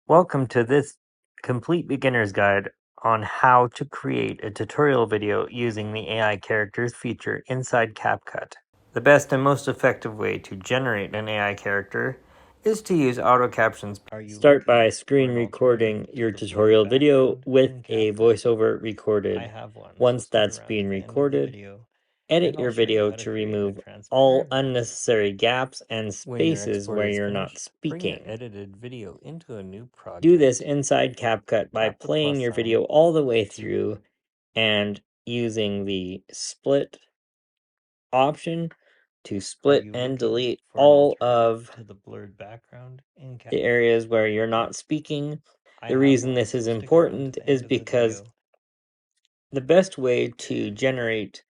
Welcome to this complete beginner's guide on how to create a tutorial video using the AI characters feature inside CapCut. The best and most effective way to generate an AI character is to use auto captions. Start by screen recording your tutorial video with a voiceover recorded. Once that's been recorded, edit your video to remove all unnecessary gaps and spaces where you're not speaking. Edited video into a new project. Do this inside CapCut by playing your video all the way through and using the split option to split and delete all of the blurred background in the areas where you're not speaking. The reason this is important is because the best way to generate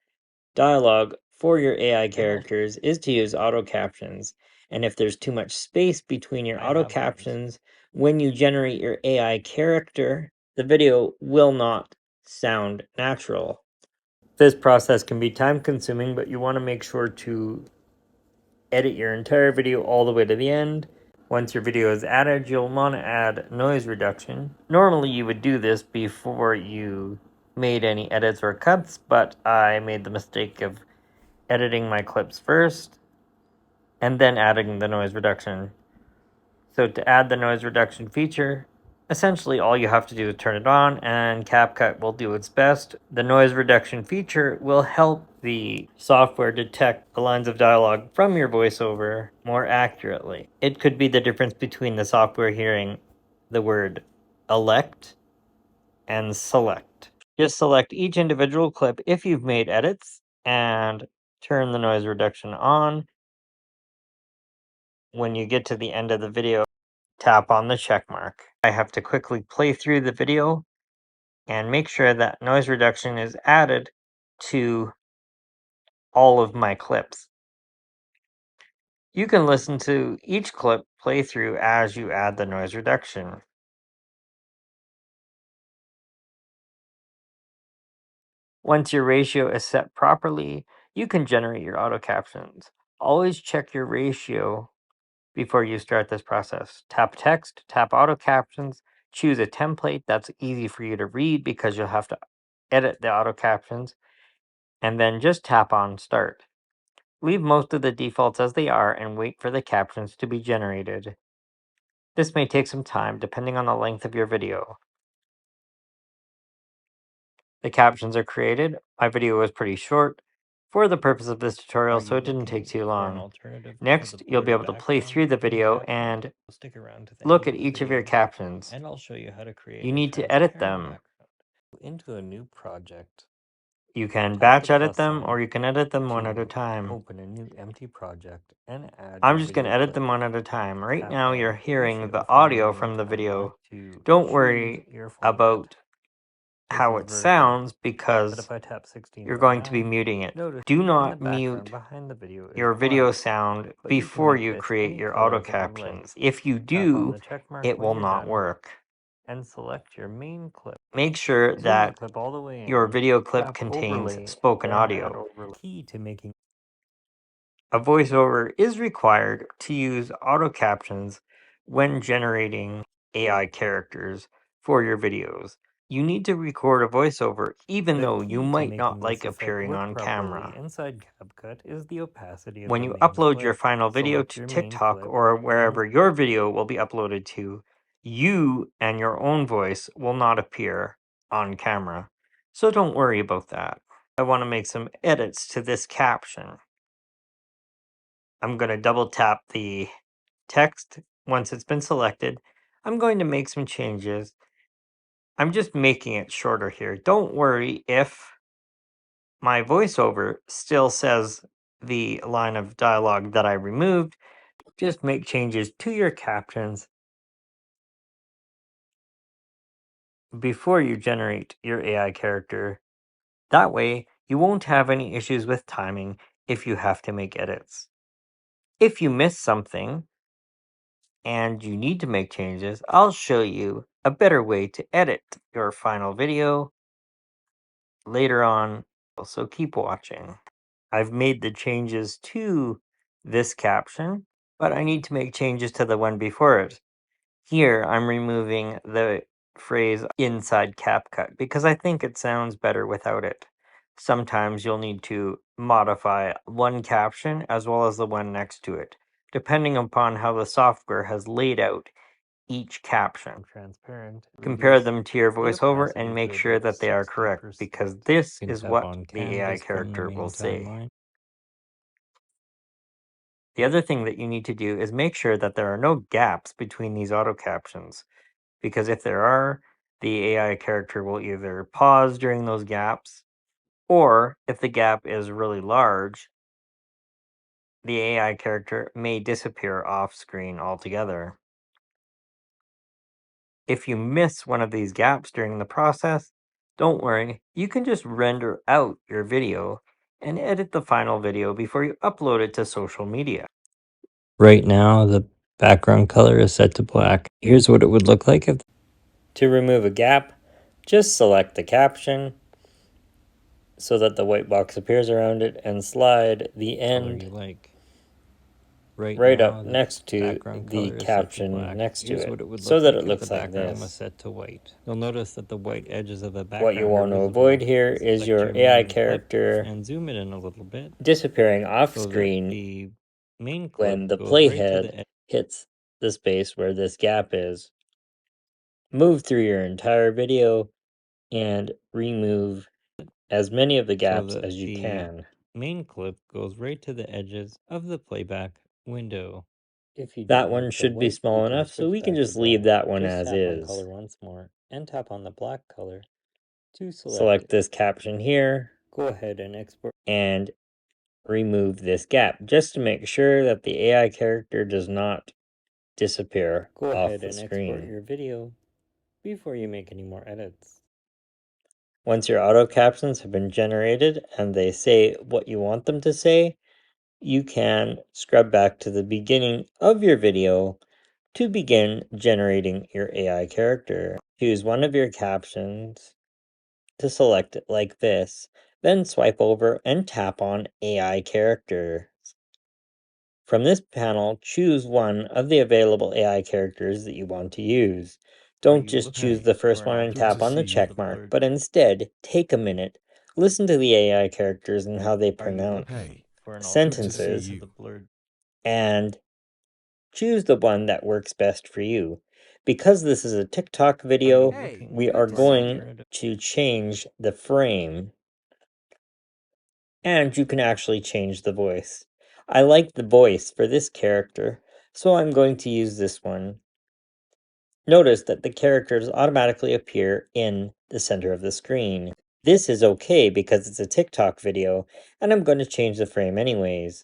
dialogue for your AI characters is to use auto captions. And if there's too much space between your auto captions, when you generate your AI character, the video will not sound natural. This process can be time consuming, but you want to make sure to edit your entire video all the way to the end. Once your video is added, you'll want to add noise reduction. Normally you would do this before you made any edits or cuts, but I made the mistake of editing my clips first and then adding the noise reduction. So to add the noise reduction feature, essentially all you have to do is turn it on and CapCut will do its best. The noise reduction feature will help the software detect the lines of dialogue from your voiceover more accurately. It could be the difference between the software hearing the word elect and select. Just select each individual clip if you've made edits and turn the noise reduction on. When you get to the end of the video, tap on the check mark. I have to quickly play through the video and make sure that noise reduction is added to all of my clips. You can listen to each clip play through as you add the noise reduction. Once your ratio is set properly, you can generate your auto captions. Always check your ratio before you start this process. Tap text, tap auto captions, choose a template that's easy for you to read because you'll have to edit the auto captions, and then just tap on start. Leave most of the defaults as they are and wait for the captions to be generated. This may take some time depending on the length of your video. The captions are created. My video was pretty short for the purpose of this tutorial, so it didn't take too long. Next, you'll be able to play through the video and look at each of your captions. And I'll show you how to create. You need to edit them. Into a new project. You can batch edit them or you can edit them one at a time. Open a new empty project and add. I'm just going to edit them one at a time. Right now you're hearing the audio from the video. Don't worry about how it sounds because you're going to be muting it. Do not mute your video sound before you create your auto captions. If you do, it will not work. And select your main clip. Make sure that your video clip Tap contains overlay, spoken then audio. Key to making. A voiceover is required to use auto captions when generating AI characters for your videos. You need to record a voiceover even though you might not like appearing on camera. Inside CapCut is the opacity of When the you main upload clip. your final video Select to your main TikTok clip or and wherever your video will be uploaded to, you and your own voice will not appear on camera. So don't worry about that. I want to make some edits to this caption. I'm going to double tap the text once it's been selected. I'm going to make some changes. I'm just making it shorter here. Don't worry if my voiceover still says the line of dialogue that I removed. Just make changes to your captions before you generate your AI character. That way, you won't have any issues with timing if you have to make edits. If you miss something and you need to make changes, I'll show you a better way to edit your final video later on, so keep watching. I've made the changes to this caption, but I need to make changes to the one before it. Here, I'm removing the phrase inside CapCut because I think it sounds better without it. Sometimes you'll need to modify one caption as well as the one next to it, depending upon how the software has laid out each caption. Transparent. Compare them to your voiceover and make sure that they are correct, because this is what the AI character will say. The other thing that you need to do is make sure that there are no gaps between these auto captions, because if there are, the AI character will either pause during those gaps, or if the gap is really large, the AI character may disappear off screen altogether. If you miss one of these gaps during the process, don't worry, you can just render out your video and edit the final video before you upload it to social media. Right now, the background color is set to black. Here's what it would look like if... To remove a gap, just select the caption so that the white box appears around it and slide the end right up next to the caption next to it, so that it looks like this. You'll notice that the white edges of the background What you want to avoid here is your AI character and zoom it in a little bit disappearing off so that screen the main clip when the goes right to playhead the hits the space where this gap is. Move through your entire video and remove as many of the gaps as you can. main clip goes right to the edges of the playback window. That one should be small enough, so we can just leave that one as is. Color once more and tap on the black color to Select this caption here Go ahead and export. and remove this gap, just to make sure that the AI character does not disappear Go off ahead the and export screen. your video before you make any more edits. Once your auto captions have been generated and they say what you want them to say, you can scrub back to the beginning of your video to begin generating your AI character. Choose one of your captions to select it like this, then swipe over and tap on AI character. From this panel, choose one of the available AI characters that you want to use. Don't just choose the first one and tap on the check mark, but instead take a minute, listen to the AI characters and how they pronounce sentences, and choose the one that works best for you. Because this is a TikTok video, we are going to change the frame, and you can actually change the voice. I like the voice for this character, so I'm going to use this one. Notice that the characters automatically appear in the center of the screen. This is okay because it's a TikTok video, and I'm going to change the frame anyways.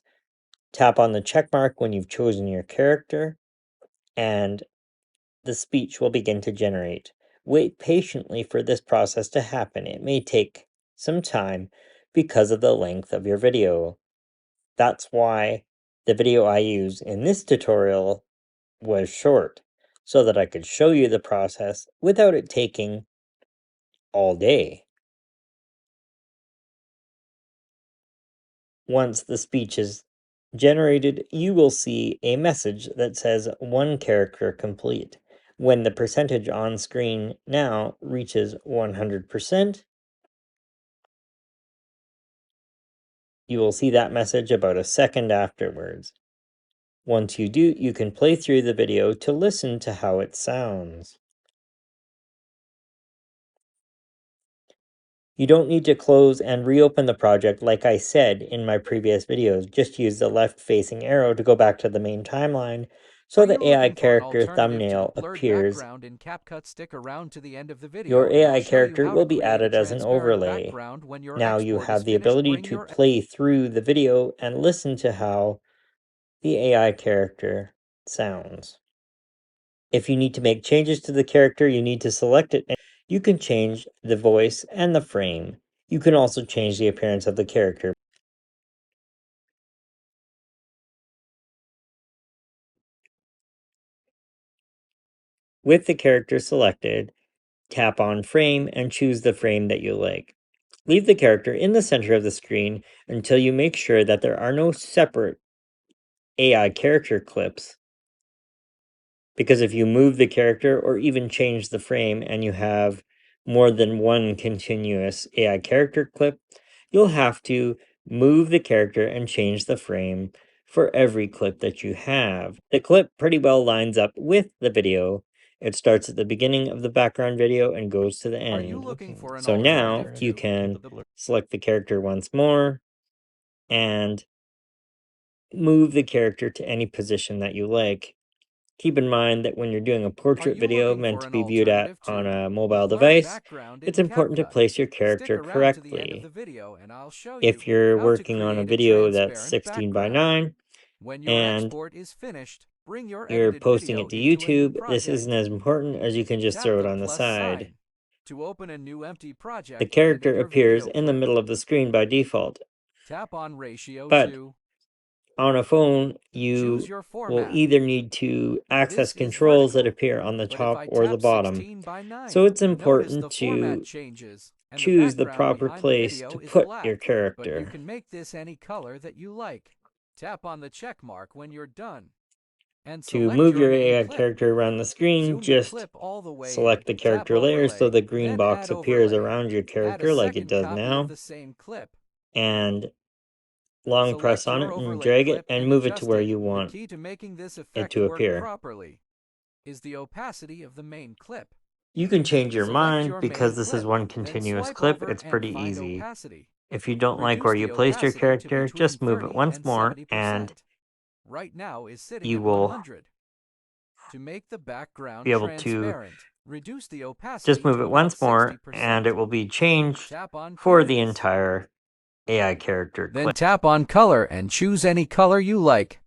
Tap on the check mark when you've chosen your character, and the speech will begin to generate. Wait patiently for this process to happen. It may take some time because of the length of your video. That's why the video I use in this tutorial was short, so that I could show you the process without it taking all day. Once the speech is generated, you will see a message that says one character complete. When the percentage on screen now reaches 100%, you will see that message about a second afterwards. Once you do, you can play through the video to listen to how it sounds. You don't need to close and reopen the project like I said in my previous videos. Just use the left-facing arrow to go back to the main timeline so the AI character thumbnail appears. In CapCut, stick around to the end of the video Your and I'll AI show you character how will to be create a added as an transparent overlay. background when your Now you export have is the finished. ability Bring to your play through the video and listen to how the AI character sounds. If you need to make changes to the character, you need to select it. You can change the voice and the frame. You can also change the appearance of the character. With the character selected, tap on frame and choose the frame that you like. Leave the character in the center of the screen until you make sure that there are no separate AI character clips Because if you move the character or even change the frame and you have more than one continuous AI character clip, you'll have to move the character and change the frame for every clip that you have. The clip pretty well lines up with the video. It starts at the beginning of the background video and goes to the end. Are you looking for an So now alternative you to can the blur? select the character once more and move the character to any position that you like. Keep in mind that when you're doing a Are portrait you video looking meant for to an be viewed at alternative on to a the mobile blurred device, background it's in important to CapCut? place your Stick character around to the end of correctly. the video and I'll show you If you're how to working on a create a video that's transparent 16 by background. 9 When your and export is finished, bring your you're edited posting video it to into a new YouTube, this isn't project. as important as you can just Tap throw it the on the plus side. sign to open a new empty The project and edit character your appears video in the clip. middle of the screen by default, Tap on Ratio but 2. on a phone, Choose you your will format. either need to access This is controls that vertical, appear on the but if top I or the tap bottom. 16 by 9, So it's notice important the format to changes and the choose the background proper behind the place video to is put black. your But you character. can make this any color that you like. Tap on the check mark when you're done. And To select move your your main AI clip. character around the screen, Zoom the just clip all the way select in, the character tap layer so overlay, the green then box add appears overlay. around your Add a character like it second does copy now, of the same clip. and long press Select on your it and overlay drag it clip and and move it to adjust where it. you The want key to making this it effect to work appear. properly is the opacity of the main clip. You can change your Select mind your because main this is clip, one then continuous swipe clip. over It's and pretty find easy. opacity. If you don't like where Reduce you the placed your opacity to character, between just move it 30 once and more 70%. and Right now is sitting you at will 100. To make the background be able to transparent, reduce the just opacity move to it about once more 60%. and it will be changed Tap on for the Canvas. entire AI character Then clip. tap on Color and choose any color you like.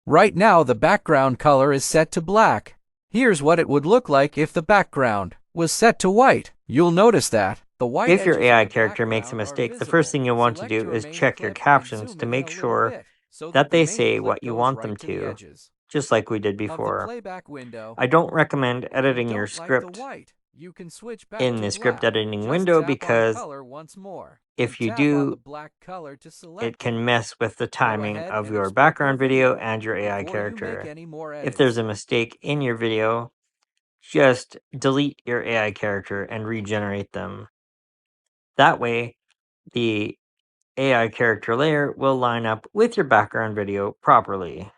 Right now, the background color is set to black. Here's what it would look like if the background was set to white. You'll notice that the white If your edges AI of the character makes a background are mistake, the first visible. thing you'll want to Select do your is main check your clip and captions zoom to it in a make little sure bit so that the they main say clip what you goes want right them to the to, edges just like we did of the before. playback window. I don't recommend If you editing your don't like the script white, you can switch back in to the script black. editing Just window tap on because color once more if and you tap on the do, black color to it select it. can mess with the Go timing ahead of and your export your background video video and your AI before you make character. any more If there's edits. a mistake in your video, just delete your AI character and regenerate them. That way, the AI character layer will line up with your background video properly.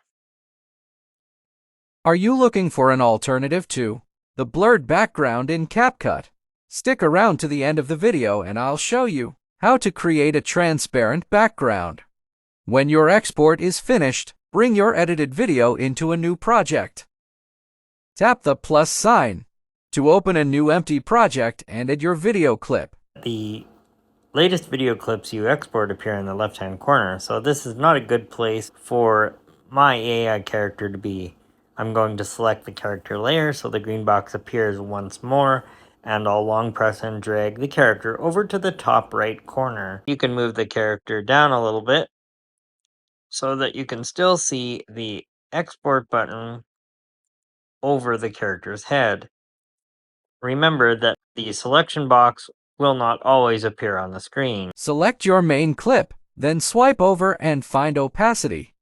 Are you looking for an alternative to the blurred background in CapCut? Stick around to the end of the video and I'll show you how to create a transparent background. When your export is finished, bring your edited video into a new project. Tap the plus sign to open a new empty project and add your video clip. The latest video clips you export appear in the left-hand corner, so this is not a good place for my AI character to be. I'm going to select the character layer so the green box appears once more, and I'll long press and drag the character over to the top right corner. You can move the character down a little bit so that you can still see the export button over the character's head. Remember that the selection box will not always appear on the screen. Select your main clip, then swipe over and find opacity.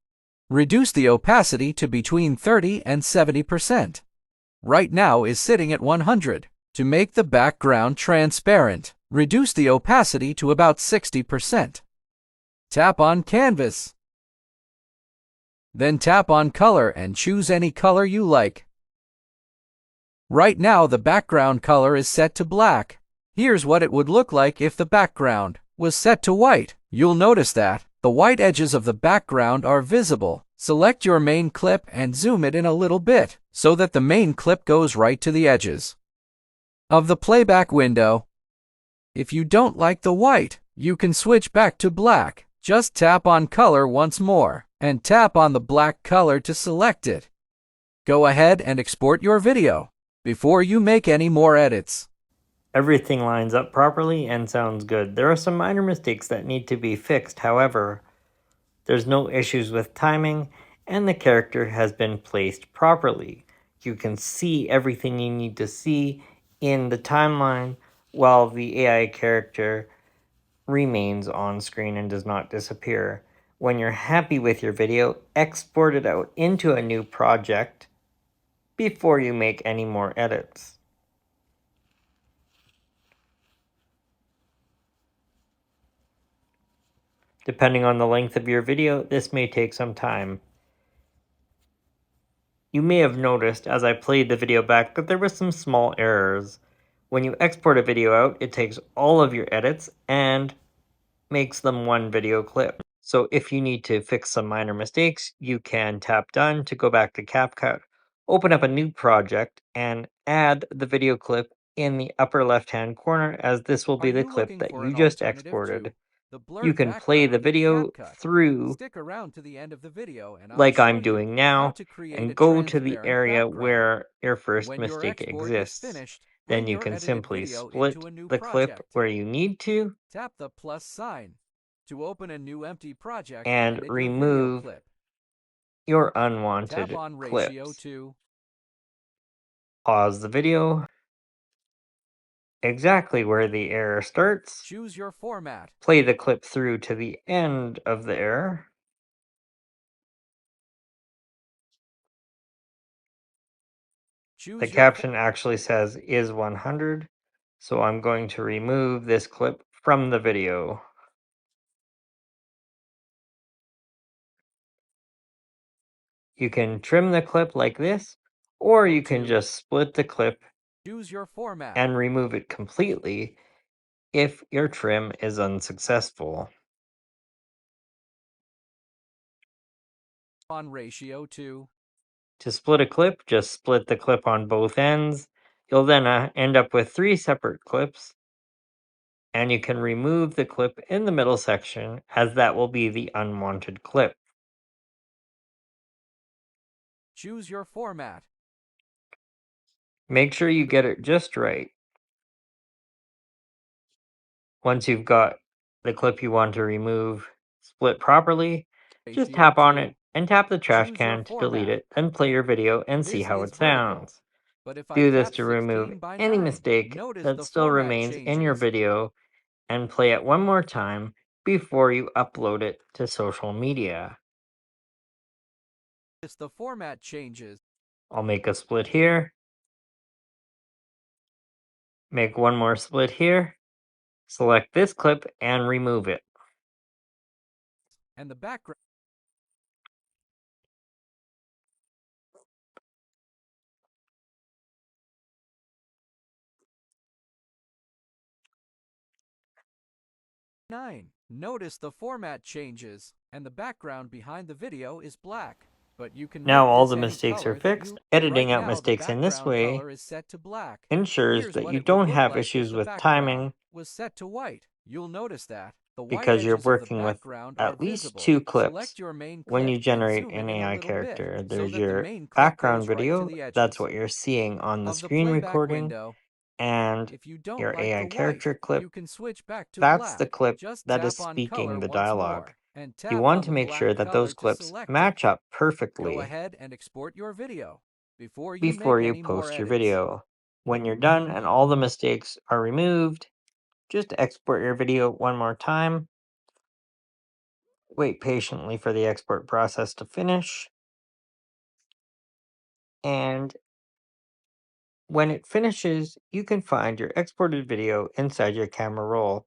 Reduce the opacity to between 30 and 70%. Right now is sitting at 100. To make the background transparent, reduce the opacity to about 60%. Tap on Canvas. Then tap on Color and choose any color you like. Right now the background color is set to black. Here's what it would look like if the background was set to white. You'll notice that the white edges of the background are visible. Select your main clip and zoom it in a little bit so that the main clip goes right to the edges of the playback window. If you don't like the white, you can switch back to black. Just tap on Color once more and tap on the black color to select it. Go ahead and export your video before you make any more edits. Everything lines up properly and sounds good. There are some minor mistakes that need to be fixed, however, there's no issues with timing, and the character has been placed properly. You can see everything you need to see in the timeline while the AI character remains on screen and does not disappear. When you're happy with your video, export it out into a new project before you make any more edits. Depending on the length of your video, this may take some time. You may have noticed as I played the video back that there were some small errors. When you export a video out, it takes all of your edits and makes them one video clip. So if you need to fix some minor mistakes, you can tap Done to go back to CapCut, open up a new project, and add the video clip in the upper left-hand corner, as this will be the clip that you just exported. You can play the video through Stick around to the end of the video and I'll like show I'm you doing how now, to create and a go to the transparent area background. where your first When your mistake export is exists. finished, Then bring you your can edited simply video split into a new the clip project. where you need to Tap the plus sign to open a new empty project and edit your video remove clip. your Tap unwanted on ratio clips. to Pause the video exactly where the error starts. choose your format. Play the clip through to the end of the error. The caption actually says is 100, so I'm going to remove this clip from the video. You can trim the clip like this, or you can just split the clip Choose your format and remove it completely if your trim is unsuccessful. on ratio to To split a clip, just split the clip on both ends. You'll then end up with 3 separate clips, and you can remove the clip in the middle section, as that will be the unwanted clip. choose your format. Make sure you get it just right. Once you've got the clip you want to remove split properly, just tap on it and tap the trash can to delete it, then play your video and see how it sounds. But if I Do this tap to remove 16 by any 9, mistake notice that the still format remains in your changes. video, and play it one more time before you upload it to social media. The format changes. I'll make a split here, make one more split here, select this clip and remove it. And the background. Notice the format changes, and the background behind the video is black. But you can Now make all this the any mistakes are color that fixed. you Editing right out now, the mistakes in this background way color is set to black. ensures Here's that what you it would don't look have like if issues the with background timing, was set to white. You'll notice that the white because you're edges of the working with background are at least visible. 2 clips Select your main when clip you and generate zoom an it in a AI little bit character. so There's that the your main clip background goes right to video, the that's edges what you're seeing on the of the screen playback recording, window. and If you don't your like the AI white, character clip, you can switch back to that's the black. clip Just that is tap on speaking color the once dialogue. more and You tap want on to the make sure black that color those to clips select it. match up Go perfectly ahead and export your video before you before make you any more post your edits. video. When you're done and all the mistakes are removed, just export your video one more time. Wait patiently for the export process to finish. And when it finishes, you can find your exported video inside your camera roll.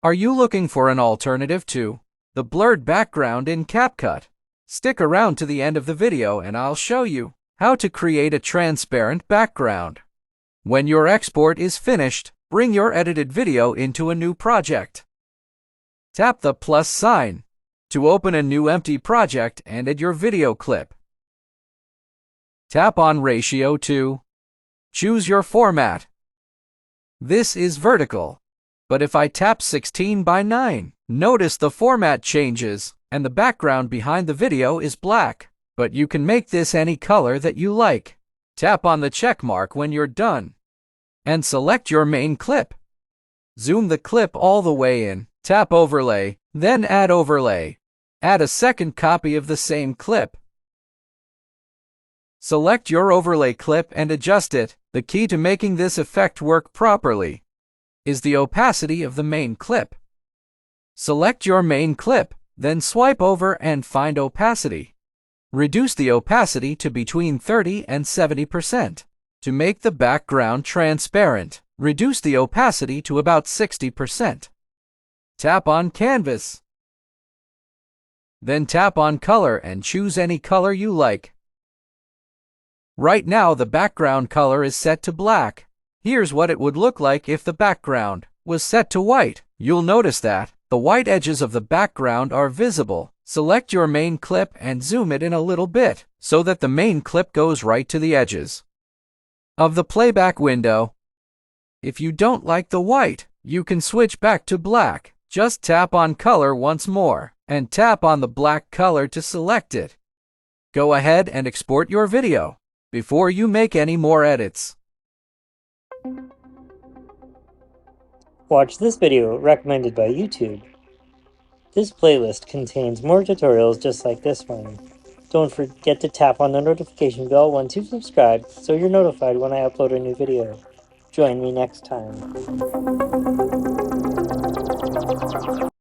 Are you looking for an alternative to the blurred background in CapCut? Stick around to the end of the video and I'll show you how to create a transparent background. When your export is finished, bring your edited video into a new project. Tap the plus sign to open a new empty project and add your video clip. Tap on ratio to choose your format. This is vertical, but if I tap 16 by 9, notice the format changes and the background behind the video is black, but you can make this any color that you like. Tap on the check mark when you're done and select your main clip. Zoom the clip all the way in, tap overlay, then add overlay. Add a second copy of the same clip. Select your overlay clip and adjust it. The key to making this effect work properly is the opacity of the main clip. Select your main clip, then swipe over and find opacity. Reduce the opacity to between 30 and 70%. To make the background transparent, reduce the opacity to about 60%. Tap on Canvas. Then tap on Color and choose any color you like. Right now the background color is set to black. Here's what it would look like if the background was set to white. You'll notice that the white edges of the background are visible. Select your main clip and zoom it in a little bit so that the main clip goes right to the edges of the playback window. If you don't like the white, you can switch back to black. Just tap on Color once more and tap on the black color to select it. Go ahead and export your video before you make any more edits. Watch this video recommended by YouTube. This playlist contains more tutorials just like this one. Don't forget to tap on the notification bell once you've subscribed so you're notified when I upload a new video. Join me next time.